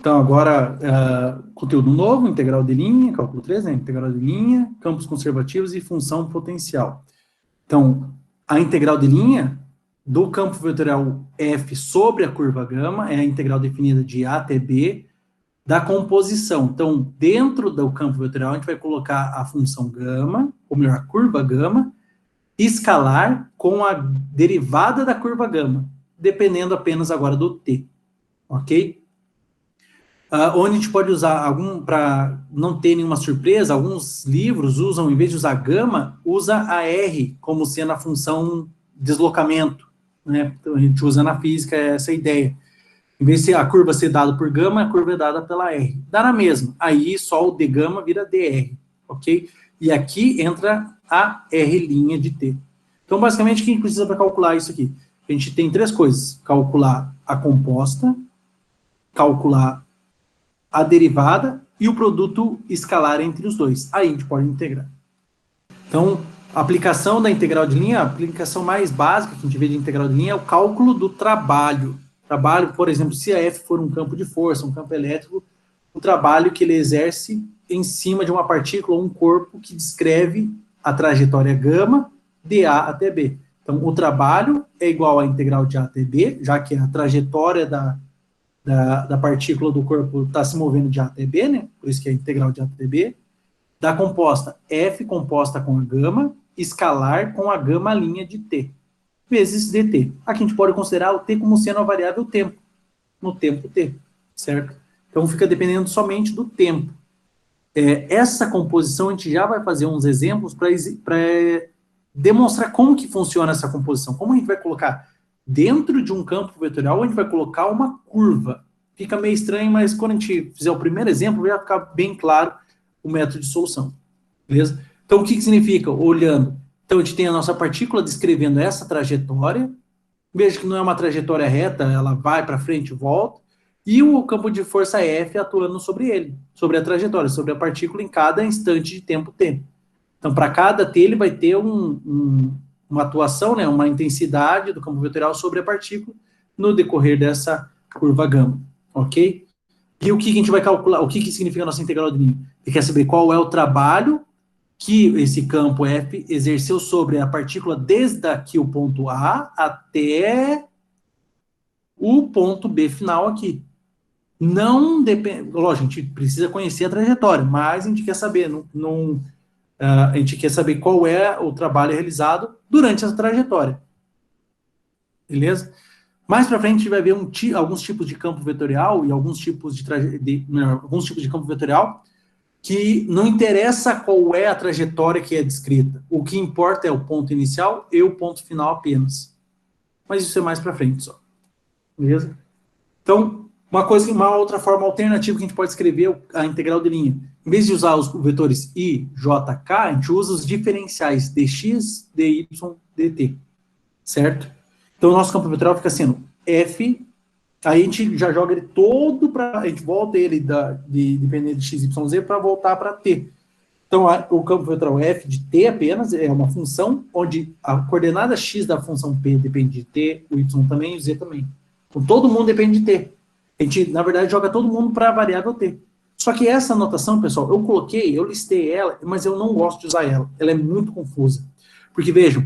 Então, agora, conteúdo novo, integral de linha, cálculo 3, né? Integral de linha, campos conservativos e função potencial. Então, a integral de linha do campo vetorial f sobre a curva gama é a integral definida de a até b da composição. Então, dentro do campo vetorial, a gente vai colocar a função gama, ou melhor, a curva gama, escalar com a derivada da curva gama, dependendo apenas agora do t, ok? Onde a gente pode usar para não ter nenhuma surpresa, alguns livros usam, em vez de usar gama, usa a R como sendo a função deslocamento, né? Então, a gente usa na física essa ideia. Em vez de a curva ser dada por gama, a curva é dada pela R. Dá na mesma. Aí só o d gama vira dr, ok? E aqui entra a R' de t. Então, basicamente, o que a gente precisa para calcular isso aqui? A gente tem três coisas. Calcular a composta, calcular a derivada e o produto escalar entre os dois. Aí a gente pode integrar. Então, a aplicação da integral de linha, a aplicação mais básica que a gente vê de integral de linha é o cálculo do trabalho. Trabalho, por exemplo, se a F for um campo de força, um campo elétrico, o trabalho que ele exerce em cima de uma partícula ou um corpo que descreve a trajetória gama de A até B. Então, o trabalho é igual à integral de A até B, já que a trajetória da partícula do corpo está se movendo de A até B, né? Por isso que é integral de A até B. Da composta, F composta com a gama, escalar com a gama linha de T, vezes dt. Aqui a gente pode considerar o T como sendo a variável tempo, no tempo T, certo? Então fica dependendo somente do tempo. Essa composição a gente já vai fazer uns exemplos para demonstrar como que funciona essa composição. Como a gente vai colocar dentro de um campo vetorial, a gente vai colocar uma curva. Fica meio estranho, mas quando a gente fizer o primeiro exemplo, vai ficar bem claro o método de solução, beleza? Então, o que significa? Olhando. Então, a gente tem a nossa partícula descrevendo essa trajetória. Veja que não é uma trajetória reta, ela vai para frente e volta. E o campo de força F atuando sobre ele, sobre a trajetória, sobre a partícula em cada instante de tempo t. Então, para cada t, ele vai ter uma atuação, né, uma intensidade do campo vetorial sobre a partícula no decorrer dessa curva gama, ok? E o que a gente vai calcular? O que significa a nossa integral de linha? Você quer saber qual é o trabalho que esse campo F exerceu sobre a partícula desde aqui o ponto A até o ponto B final aqui. Não depende... Lógico, a gente precisa conhecer a trajetória, mas a gente quer saber, a gente quer saber qual é o trabalho realizado durante essa trajetória. Beleza? Mais para frente a gente vai ver alguns tipos de campo vetorial e alguns tipos de campo vetorial que não interessa qual é a trajetória que é descrita. O que importa é o ponto inicial e o ponto final apenas. Mas isso é mais para frente só. Beleza? Então, uma outra forma alternativa que a gente pode escrever a integral de linha. Em vez de usar os vetores i, j, k, a gente usa os diferenciais dx, dy, dt. Certo? Então, o nosso campo vetorial fica sendo f, aí a gente já joga ele todo para, a gente volta ele dependendo de x, y, z, para voltar para t. Então, o campo vetorial f de t apenas é uma função onde a coordenada x da função p depende de t, o y também e o z também. Então, todo mundo depende de t. A gente, na verdade, joga todo mundo para a variável t. Só que essa anotação, pessoal, eu listei ela, mas eu não gosto de usar ela. Ela é muito confusa. Porque, vejam,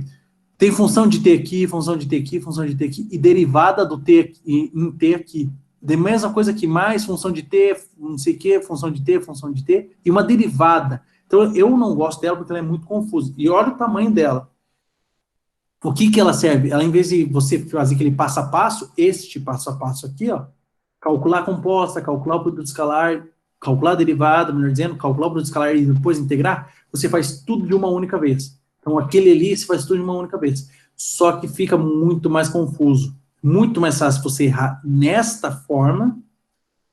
tem função de t aqui, função de t aqui, função de t aqui, e derivada do t em t aqui. Da mesma coisa que mais função de t, não sei o que, função de t, e uma derivada. Então, eu não gosto dela porque ela é muito confusa. E olha o tamanho dela. O que ela serve? Ela, em vez de você fazer aquele passo a passo, este passo a passo aqui, ó, calcular a composta, calcular o produto escalar, calcular a derivada, melhor dizendo, calcular o produto escalar e depois integrar, você faz tudo de uma única vez. Então, aquele ali, você faz tudo de uma única vez. Só que fica muito mais confuso. Muito mais fácil você errar nesta forma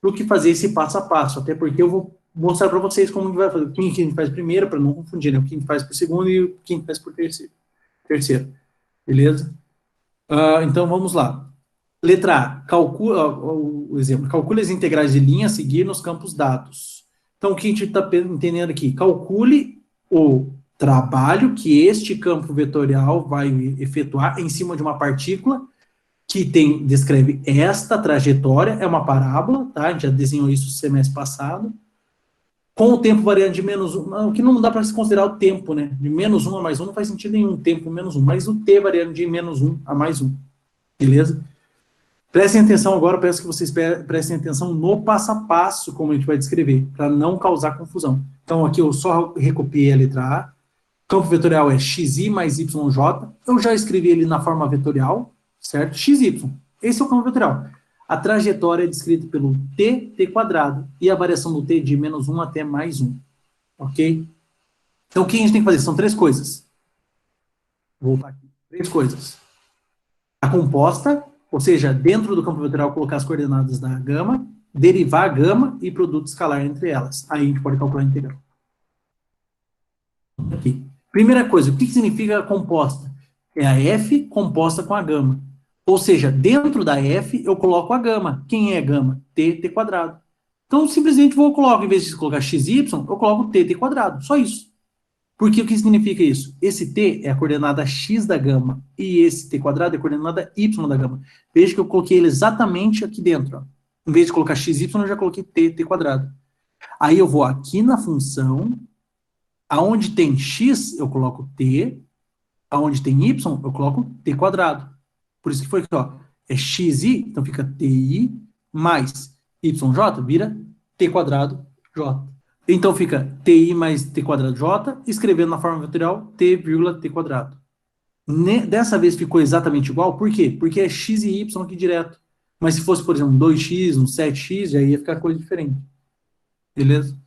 do que fazer esse passo a passo. Até porque eu vou mostrar para vocês como a gente vai fazer. O que a gente faz primeiro, para não confundir, né? O que a gente faz por segundo e o que a gente faz por terceiro. Beleza? Então, vamos lá. Letra A, o exemplo, calcule as integrais de linha a seguir nos campos dados. Então, o que a gente está entendendo aqui? Calcule o trabalho que este campo vetorial vai efetuar em cima de uma partícula que descreve esta trajetória, é uma parábola, tá? A gente já desenhou isso no semestre passado, com o tempo variando de -1, o que não dá para se considerar o tempo, né? De -1 a +1 não faz sentido nenhum, tempo -1, mas o t variando de -1 a +1, beleza? Prestem atenção agora, peço que vocês prestem atenção no passo a passo, como a gente vai descrever, para não causar confusão. Então, aqui eu só recopiei a letra A, campo vetorial é xi mais yj, eu já escrevi ele na forma vetorial, certo? xy, esse é o campo vetorial. A trajetória é descrita pelo t quadrado, e a variação do t de -1 até +1, ok? Então, o que a gente tem que fazer? São 3 coisas. Vou voltar aqui. 3 coisas. A composta, ou seja, dentro do campo vetorial colocar as coordenadas da gama, derivar a gama e produto escalar entre elas. Aí a gente pode calcular a integral. Aqui. Primeira coisa, o que significa a composta? É a f composta com a gama. Ou seja, dentro da f eu coloco a gama. Quem é a gama? T quadrado. Então, simplesmente em vez de colocar xy, eu coloco t quadrado. Só isso. Porque o que significa isso? Esse t é a coordenada x da gama, e esse t quadrado é a coordenada y da gama. Veja que eu coloquei ele exatamente aqui dentro. Ó. Em vez de colocar xy, eu já coloquei t quadrado. Aí eu vou aqui na função, aonde tem x, eu coloco t, aonde tem y, eu coloco t quadrado. Por isso que foi aqui, ó. É xi, então fica ti, mais yj, vira t quadrado j. Então fica ti mais t quadrado j, escrevendo na forma vetorial t, t quadrado. Dessa vez ficou exatamente igual, por quê? Porque é x e y aqui direto. Mas se fosse, por exemplo, 2x, 7x, já ia ficar coisa diferente. Beleza?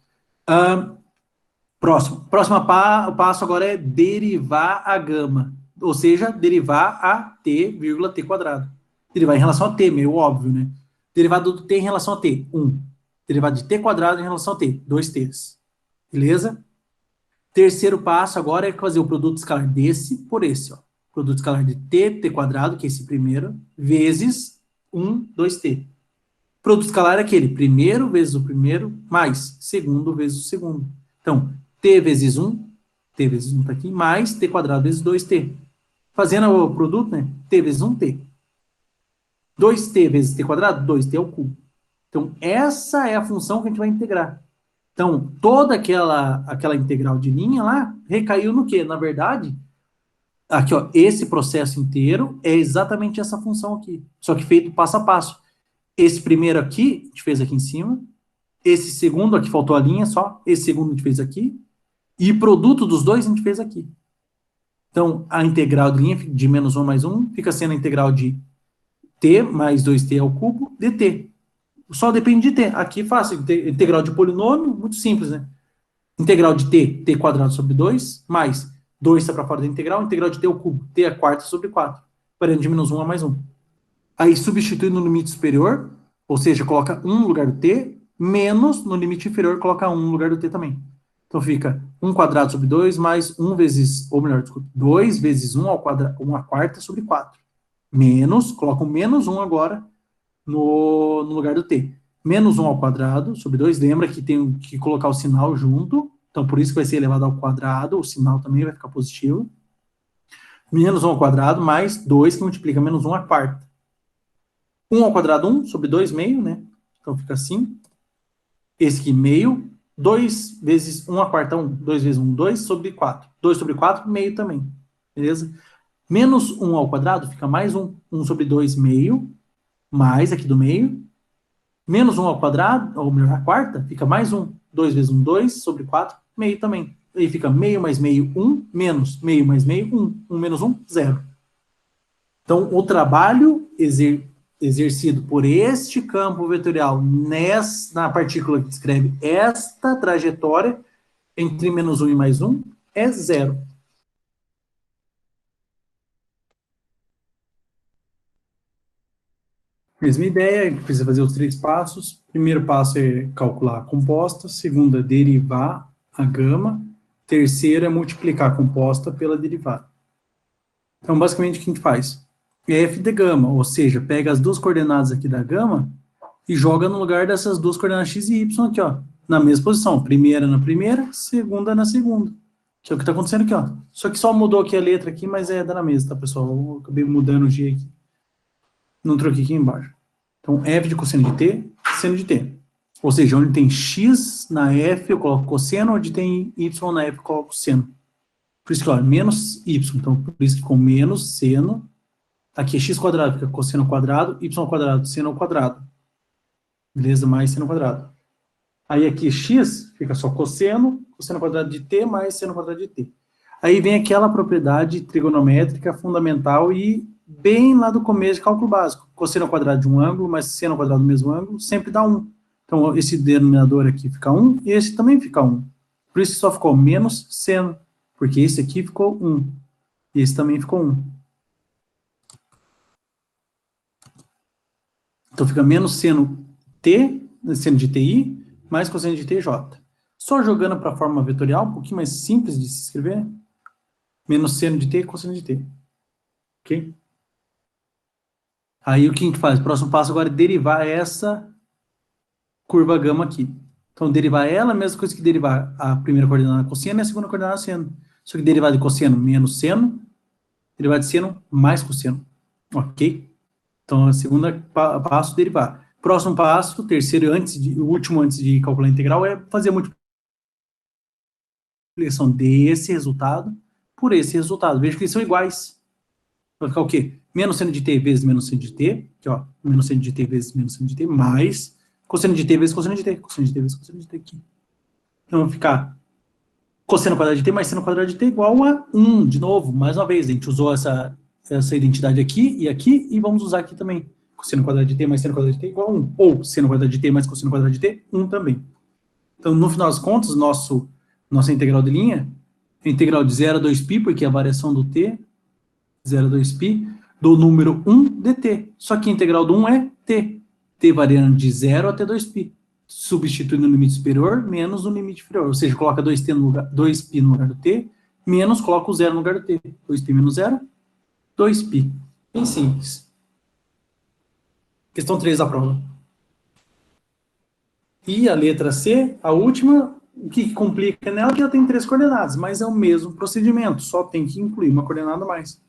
Próximo. O passo agora é derivar a gama. Ou seja, derivar a t, t quadrado. Derivar em relação a t, meio óbvio, né? Derivado do t em relação a t, 1. Derivado de t quadrado em relação a t, 2t's. Beleza? Terceiro passo agora é fazer o produto escalar desse por esse, ó. Produto escalar de t quadrado, que é esse primeiro, vezes 2t. Produto escalar é aquele primeiro vezes o primeiro, mais segundo vezes o segundo. Então, t vezes 1 está aqui, mais t quadrado vezes 2t. Fazendo o produto, né? T vezes 1t. 2t vezes t quadrado, 2t ao cubo. Então, essa é a função que a gente vai integrar. Então, toda aquela integral de linha lá recaiu no quê? Na verdade, aqui, ó, esse processo inteiro é exatamente essa função aqui, só que feito passo a passo. Esse primeiro aqui, a gente fez aqui em cima, esse segundo aqui, faltou a linha só, esse segundo a gente fez aqui, e o produto dos dois a gente fez aqui. Então, a integral de linha de -1 mais 1 fica sendo a integral de t mais 2t ao cubo dt. Só depende de t. Aqui é fácil, integral de polinômio, muito simples, né? Integral de t quadrado sobre 2, mais 2 está para fora da integral de t ao cubo, t a quarta sobre 4, variando de -1 a +1. Aí substitui no limite superior, ou seja, coloca 1 no lugar do t, menos no limite inferior, coloca 1 no lugar do t também. Então fica 1 quadrado sobre 2, mais 1 vezes, ou melhor, desculpa, 2 vezes 1 ao quadrado, 1 a quarta sobre 4. Menos, coloca o -1 agora no lugar do t. -1 ao quadrado sobre 2, lembra que tem que colocar o sinal junto, então por isso que vai ser elevado ao quadrado, o sinal também vai ficar positivo. -1 ao quadrado mais 2, que multiplica -1 à quarta. 1 ao quadrado, 1, sobre 2, meio, né? Então fica assim. Esse aqui, meio. 2 vezes 1 à quarta, 1. 2 vezes 1, 2 sobre 4. 2 sobre 4, meio também. Beleza? Menos 1 ao quadrado fica mais 1. 1 sobre 2, meio. Mais aqui do meio. Menos 1 ao quadrado, ou melhor, a quarta, fica mais 1. 2 vezes 1, 2 sobre 4, meio também. Aí fica meio mais meio, 1. Menos meio mais meio, 1. 1 menos 1, 0. Então, o trabalho exercido por este campo vetorial na partícula que descreve esta trajetória entre -1 e +1 é 0. Mesma ideia, a gente precisa fazer os 3 passos. Primeiro passo é calcular a composta, segundo é derivar a gama, terceiro é multiplicar a composta pela derivada. Então, basicamente, o que a gente faz? F de gama, ou seja, pega as duas coordenadas aqui da gama e joga no lugar dessas duas coordenadas x e y aqui, ó, na mesma posição. Primeira na primeira, segunda na segunda. Que é o que está acontecendo aqui, ó. Só que só mudou aqui a letra aqui, mas é da mesma, tá, pessoal? Eu acabei mudando o G aqui. não troquei aqui embaixo. Então, f de cosseno de t, seno de t. Ou seja, onde tem x na f, eu coloco cosseno, onde tem y na f, eu coloco seno. Por isso que, ó, menos y. Então, por isso que ficou menos seno. Aqui é x quadrado, fica cosseno quadrado, y quadrado, seno ao quadrado. Beleza? Mais seno ao quadrado. Aí aqui x fica só cosseno quadrado de t mais seno quadrado de t. Aí vem aquela propriedade trigonométrica fundamental e bem lá do começo de cálculo básico. Cosseno ao quadrado de um ângulo mais seno ao quadrado do mesmo ângulo sempre dá 1. Então, esse denominador aqui fica 1 e esse também fica 1. Por isso só ficou menos seno, porque esse aqui ficou 1. E esse também ficou 1. Então, fica menos seno t, seno de ti, mais cosseno de tj. Só jogando para a forma vetorial, um pouquinho mais simples de se escrever, menos seno de t, cosseno de t. Ok? Aí o que a gente faz? O próximo passo agora é derivar essa curva gama aqui. Então, derivar ela é a mesma coisa que derivar a primeira coordenada cosseno e a segunda coordenada seno. Só que derivada de cosseno menos seno, derivada de seno mais cosseno. Ok? Então, a segunda passo, derivar. Próximo passo, o terceiro, o último antes de calcular a integral, é fazer a multiplicação desse resultado por esse resultado. Veja que eles são iguais. Vai ficar o quê? Menos seno de t vezes menos seno de t, aqui, ó, menos seno de t vezes menos seno de t, mais cosseno de t vezes cosseno de t, cosseno de t vezes cosseno de t aqui. Então, vai ficar cosseno quadrado de t mais seno quadrado de t igual a 1, de novo, mais uma vez, a gente usou essa identidade aqui, e vamos usar aqui também. Cosseno quadrado de t mais seno quadrado de t igual a 1. Ou seno quadrado de t mais cosseno quadrado de t, 1 também. Então, no final das contas, nossa integral de linha é integral de 0 a 2π, porque é a variação do t, 0 a 2π, do número 1 dt. Só que a integral do 1 é t. T variando de 0 até 2π. Substituindo no limite superior, menos no limite inferior. Ou seja, coloca 2π no lugar do t, menos coloca o 0 no lugar do t. 2π menos 0, 2π. Bem simples. Questão 3 da prova. E a letra C, a última, o que complica nela é que ela tem 3 coordenadas, mas é o mesmo procedimento, só tem que incluir uma coordenada a mais.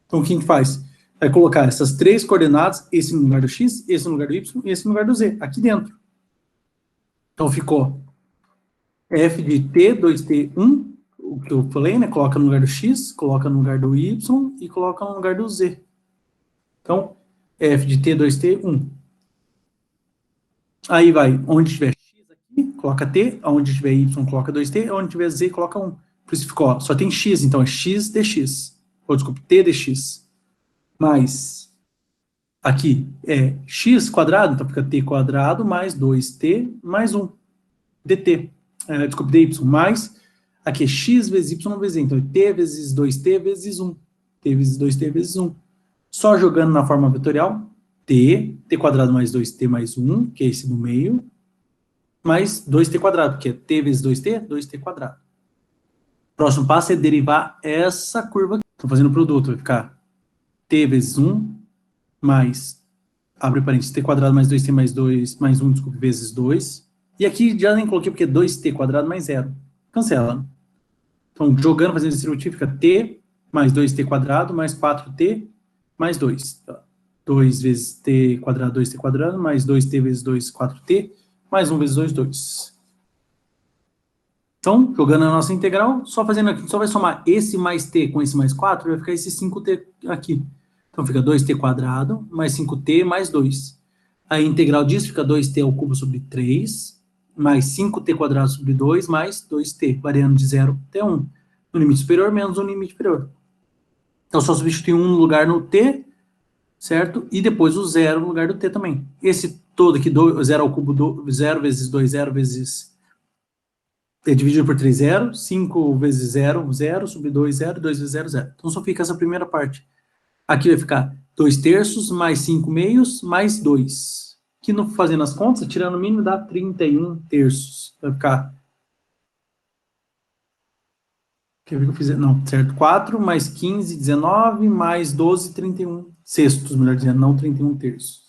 Então, o que a gente faz? Vai colocar essas 3 coordenadas, esse no lugar do x, esse no lugar do y e esse no lugar do z, aqui dentro. Então, ficou f de t, 2t, 1, o que eu falei, né? Coloca no lugar do x, coloca no lugar do y e coloca no lugar do z. Então, f de t, 2t, 1. Aí vai, onde tiver x aqui, coloca t, onde tiver y, coloca 2t, onde tiver z, coloca 1. Por isso ficou, ó, só tem x, então é x dx. Ou, desculpe, t dx. Mais, aqui é x quadrado, então fica t quadrado mais 2t mais 1 dt. Desculpe, dy, mais, aqui é x vezes y vezes z, então é t vezes 2t vezes 1. T vezes 2t vezes 1. Só jogando na forma vetorial, t quadrado mais 2t mais 1, que é esse no meio, mais 2t quadrado, que é t vezes 2t, 2t quadrado. Próximo passo é derivar essa curva aqui. Estou fazendo o produto, vai ficar t vezes 1 mais, abre parênteses, t quadrado mais 2t mais 2, mais 1, desculpe, vezes 2. E aqui já nem coloquei porque é 2t quadrado mais 0. Cancela. Então, jogando, fazendo distributivo, fica t mais 2t quadrado mais 4t mais 2. 2 vezes t quadrado, 2t quadrado, mais 2t vezes 2, 4t, mais 1 vezes 2, 2. Então, jogando a nossa integral, só fazendo aqui, só vai somar esse mais t com esse mais 4, vai ficar esse 5t aqui. Então, fica 2t quadrado, mais 5t, mais 2. A integral disso fica 2t ao cubo sobre 3, mais 5t quadrado sobre 2, mais 2t, variando de 0 até 1. No limite superior, menos no limite inferior. Então, só substituir 1 no lugar no t, certo? E depois o 0 no lugar do t também. Esse todo aqui, 0 ao cubo, 0 vezes 2, 0 vezes... É dividido por 3, 0. 5 vezes 0, 0. Sobre 2, 0. 2 vezes 0, 0. Então, só fica essa primeira parte. Aqui vai ficar 2 terços, mais 5 meios, mais 2. Que, fazendo as contas, tirando o mínimo, dá 31 terços. Vai ficar... Quer ver que eu fiz? Não, certo. 4 mais 15, 19, mais 12, 31 sextos, melhor dizendo, não 31 terços.